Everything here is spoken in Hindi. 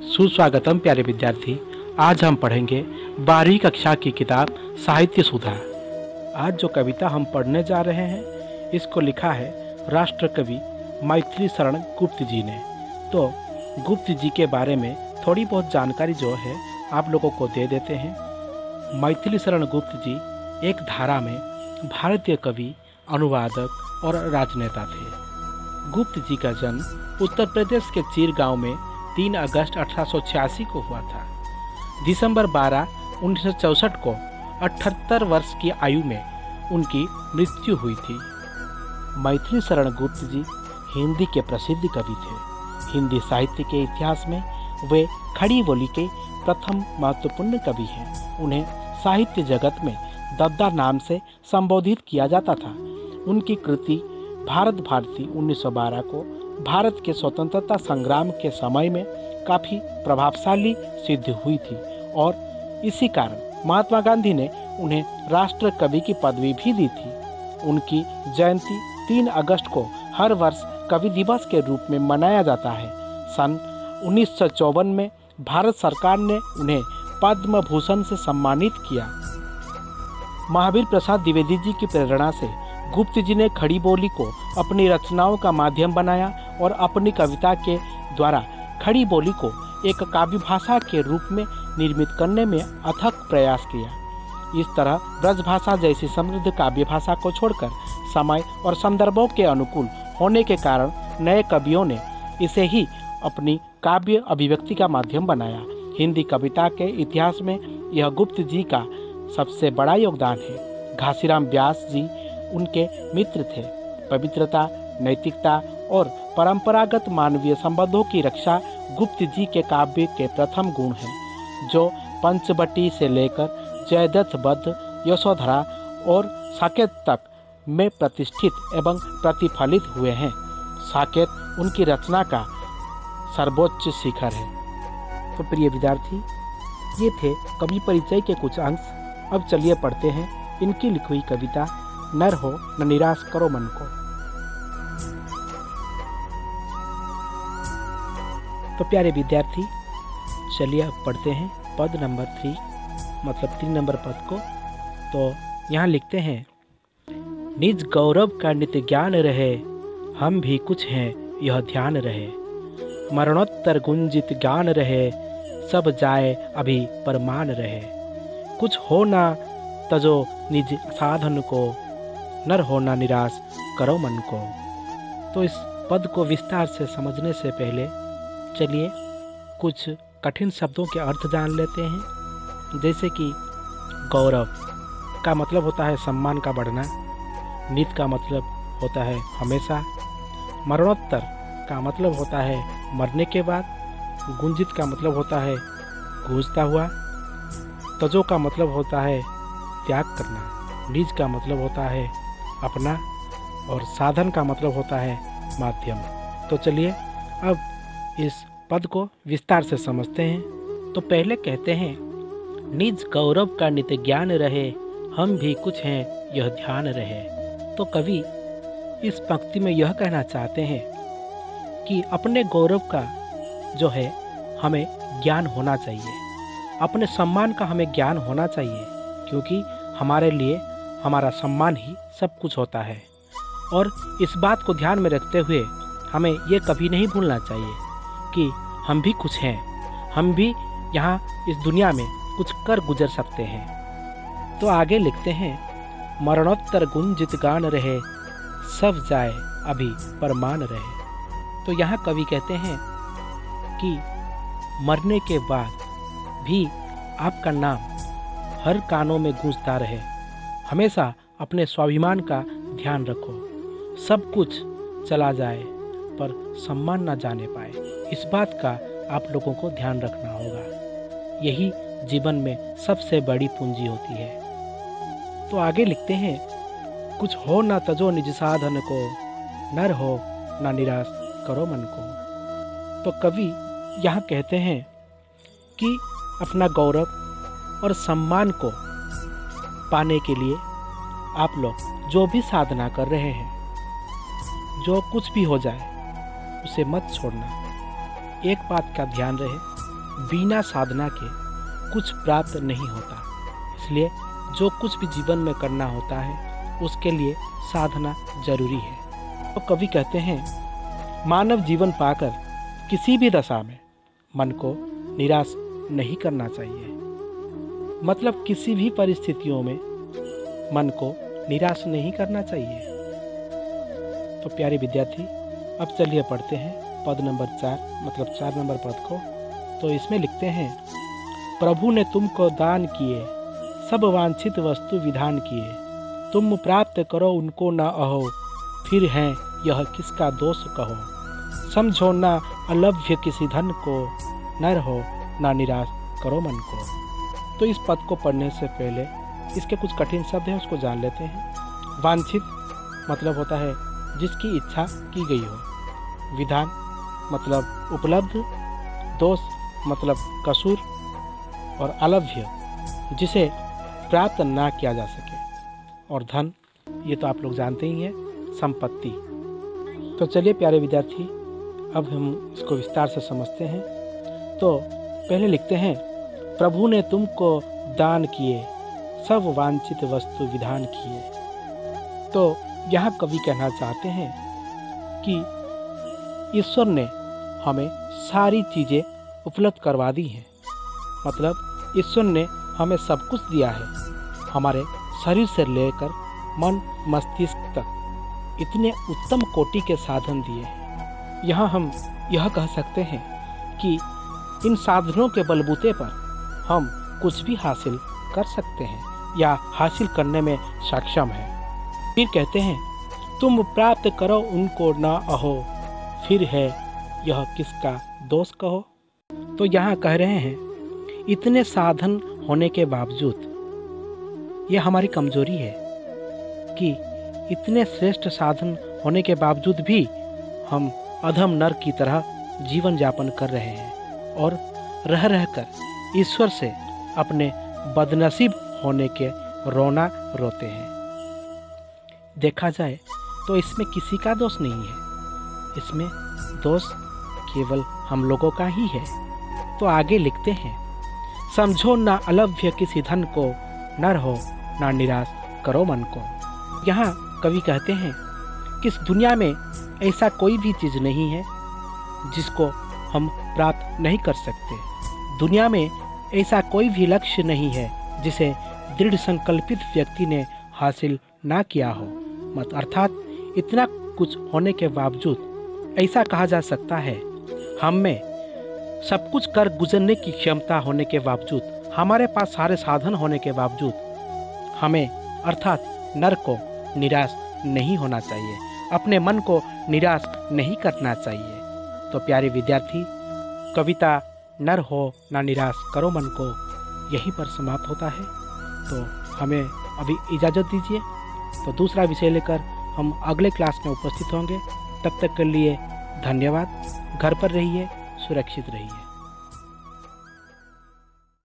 सुस्वागतम प्यारे विद्यार्थी। आज हम पढ़ेंगे 12वीं कक्षा की किताब साहित्य सुधा। आज जो कविता हम पढ़ने जा रहे हैं इसको लिखा है राष्ट्र कवि मैथिली शरण गुप्त जी ने। तो गुप्त जी के बारे में थोड़ी बहुत जानकारी जो है आप लोगों को दे देते हैं। मैथिली शरण गुप्त जी एक धारा में भारतीय कवि, अनुवादक और राजनेता थे। गुप्त जी का जन्म उत्तर प्रदेश के चीर गांव में 3 अगस्त 1886 को हुआ था। दिसंबर 12, 1964 को 78 वर्ष की आयु में उनकी मृत्यु हुई थी। मैथिली शरण गुप्त जी हिंदी के प्रसिद्ध कवि थे। हिंदी साहित्य के इतिहास में वे खड़ी बोली के प्रथम महत्वपूर्ण कवि हैं। उन्हें साहित्य जगत में दद्दा नाम से संबोधित किया जाता था। उनकी कृति भारत भारती 1912 को भारत के स्वतंत्रता संग्राम के समय में काफ़ी प्रभावशाली सिद्ध हुई थी और इसी कारण महात्मा गांधी ने उन्हें राष्ट्र कवि की पदवी भी दी थी। उनकी जयंती 3 अगस्त को हर वर्ष कवि दिवस के रूप में मनाया जाता है। सन 1954 में भारत सरकार ने उन्हें पद्म भूषण से सम्मानित किया। महावीर प्रसाद द्विवेदी जी की प्रेरणा से गुप्त जी ने खड़ी बोली को अपनी रचनाओं का माध्यम बनाया और अपनी कविता के द्वारा खड़ी बोली को एक काव्य भाषा के रूप में निर्मित करने में अथक प्रयास किया। इस तरह ब्रजभाषा जैसी समृद्ध काव्य भाषा को छोड़कर समय और संदर्भों के अनुकूल होने के कारण नए कवियों ने इसे ही अपनी काव्य अभिव्यक्ति का माध्यम बनाया। हिंदी कविता के इतिहास में यह गुप्त जी का सबसे बड़ा योगदान है। घासीराम व्यास जी उनके मित्र थे। पवित्रता, नैतिकता और परंपरागत मानवीय संबंधों की रक्षा गुप्त जी के काव्य के प्रथम गुण हैं, जो पंचवटी से लेकर जयद्रथ वध, यशोधरा और साकेत तक में प्रतिष्ठित एवं प्रतिफलित हुए हैं। साकेत उनकी रचना का सर्वोच्च शिखर है। तो प्रिय विद्यार्थी, ये थे कवि परिचय के कुछ अंश। अब चलिए पढ़ते हैं इनकी लिखी हुई कविता नर हो न निराश करो मन को। तो प्यारे विद्यार्थी, चलिए अब पढ़ते हैं पद नंबर 3, मतलब 3 नंबर पद को। तो यहाँ लिखते हैं, निज गौरव का नित्य ज्ञान रहे, हम भी कुछ हैं यह ध्यान रहे। मरणोत्तर गुंजित ज्ञान रहे, सब जाए अभी परमान रहे। कुछ हो ना तजो निज साधन को, नर होना निराश करो मन को। तो इस पद को विस्तार से समझने से पहले चलिए कुछ कठिन शब्दों के अर्थ जान लेते हैं। जैसे कि गौरव का मतलब होता है सम्मान का बढ़ना। नित का मतलब होता है हमेशा। मरणोत्तर का मतलब होता है मरने के बाद। गुंजित का मतलब होता है गूंजता हुआ। तजो का मतलब होता है त्याग करना। निज का मतलब होता है अपना। और साधन का मतलब होता है माध्यम। तो चलिए अब इस पद को विस्तार से समझते हैं। तो पहले कहते हैं, निज गौरव का नित्य ज्ञान रहे, हम भी कुछ हैं यह ध्यान रहे। तो कवि इस पंक्ति में यह कहना चाहते हैं कि अपने गौरव का जो है हमें ज्ञान होना चाहिए। अपने सम्मान का हमें ज्ञान होना चाहिए, क्योंकि हमारे लिए हमारा सम्मान ही सब कुछ होता है। और इस बात को ध्यान में रखते हुए हमें ये कभी नहीं भूलना चाहिए कि हम भी कुछ हैं। हम भी यहाँ इस दुनिया में कुछ कर गुजर सकते हैं। तो आगे लिखते हैं, मरणोत्तर गुंजित गान रहे, सब जाए अभी परमान रहे। तो यहाँ कवि कहते हैं कि मरने के बाद भी आपका नाम हर कानों में गूंजता रहे। हमेशा अपने स्वाभिमान का ध्यान रखो। सब कुछ चला जाए पर सम्मान ना जाने पाए, इस बात का आप लोगों को ध्यान रखना होगा। यही जीवन में सबसे बड़ी पूंजी होती है। तो आगे लिखते हैं, कुछ हो ना तजो निज साधन को, नर हो ना निराश करो मन को। तो कवि यहाँ कहते हैं कि अपना गौरव और सम्मान को पाने के लिए आप लोग जो भी साधना कर रहे हैं जो कुछ भी हो जाए उसे मत छोड़ना। एक बात का ध्यान रहे, बिना साधना के कुछ प्राप्त नहीं होता, इसलिए जो कुछ भी जीवन में करना होता है उसके लिए साधना जरूरी है। तो कवि कहते हैं, मानव जीवन पाकर किसी भी दशा में मन को निराश नहीं करना चाहिए। मतलब किसी भी परिस्थितियों में मन को निराश नहीं करना चाहिए। तो प्यारे विद्यार्थी, अब चलिए पढ़ते हैं पद नंबर 4, मतलब 4 नंबर पद को। तो इसमें लिखते हैं, प्रभु ने तुमको दान किए, सब वांछित वस्तु विधान किए, तुम प्राप्त करो उनको न अहो, फिर है यह किसका दोष कहो। समझो ना अलभ्य किसी धन को, न रहो ना निराश करो मन को। तो इस पद को पढ़ने से पहले इसके कुछ कठिन शब्द हैं, उसको जान लेते हैं। वांछित मतलब होता है जिसकी इच्छा की गई हो। विधान मतलब उपलब्ध। दोष मतलब कसूर। और अलभ्य जिसे प्राप्त ना किया जा सके। और धन, ये तो आप लोग जानते ही हैं, संपत्ति। तो चलिए प्यारे विद्यार्थी, अब हम इसको विस्तार से समझते हैं। तो पहले लिखते हैं, प्रभु ने तुमको दान किए, सब वांछित वस्तु विधान किए। तो यहाँ कवि कहना चाहते हैं कि ईश्वर ने हमें सारी चीज़ें उपलब्ध करवा दी हैं। मतलब ईश्वर ने हमें सब कुछ दिया है, हमारे शरीर से लेकर मन मस्तिष्क तक इतने उत्तम कोटि के साधन दिए हैं। यहाँ हम यह कह सकते हैं कि इन साधनों के बलबूते पर हम कुछ भी हासिल कर सकते हैं या हासिल करने में सक्षम हैं। फिर कहते हैं, तुम प्राप्त करो उनको ना अहो, फिर है यह किसका दोष कहो। तो यहाँ कह रहे हैं, इतने साधन होने के बावजूद ये हमारी कमजोरी है कि इतने श्रेष्ठ साधन होने के बावजूद भी हम अधम नर की तरह जीवन यापन कर रहे हैं और रह रहकर ईश्वर से अपने बदनसीब होने के रोना रोते हैं। देखा जाए तो इसमें किसी का दोष नहीं है, इसमें दोष केवल हम लोगों का ही है। तो आगे लिखते हैं, समझो ना अलभ्य किसी धन को, न रहो ना निराश करो मन को। यहाँ कवि कहते हैं कि इस दुनिया में ऐसा कोई भी चीज़ नहीं है जिसको हम प्राप्त नहीं कर सकते। दुनिया में ऐसा कोई भी लक्ष्य नहीं है जिसे दृढ़ संकल्पित व्यक्ति ने हासिल ना किया हो। मत अर्थात इतना कुछ होने के बावजूद ऐसा कहा जा सकता है, हम में सब कुछ कर गुजरने की क्षमता होने के बावजूद, हमारे पास सारे साधन होने के बावजूद, हमें अर्थात नर को निराश नहीं होना चाहिए, अपने मन को निराश नहीं करना चाहिए। तो प्यारे विद्यार्थी, कविता नर हो ना निराश करो मन को यहीं पर समाप्त होता है। तो हमें अभी इजाज़त दीजिए। तो दूसरा विषय लेकर हम अगले क्लास में उपस्थित होंगे। तब तक के लिए धन्यवाद। घर पर रहिए, सुरक्षित रहिए।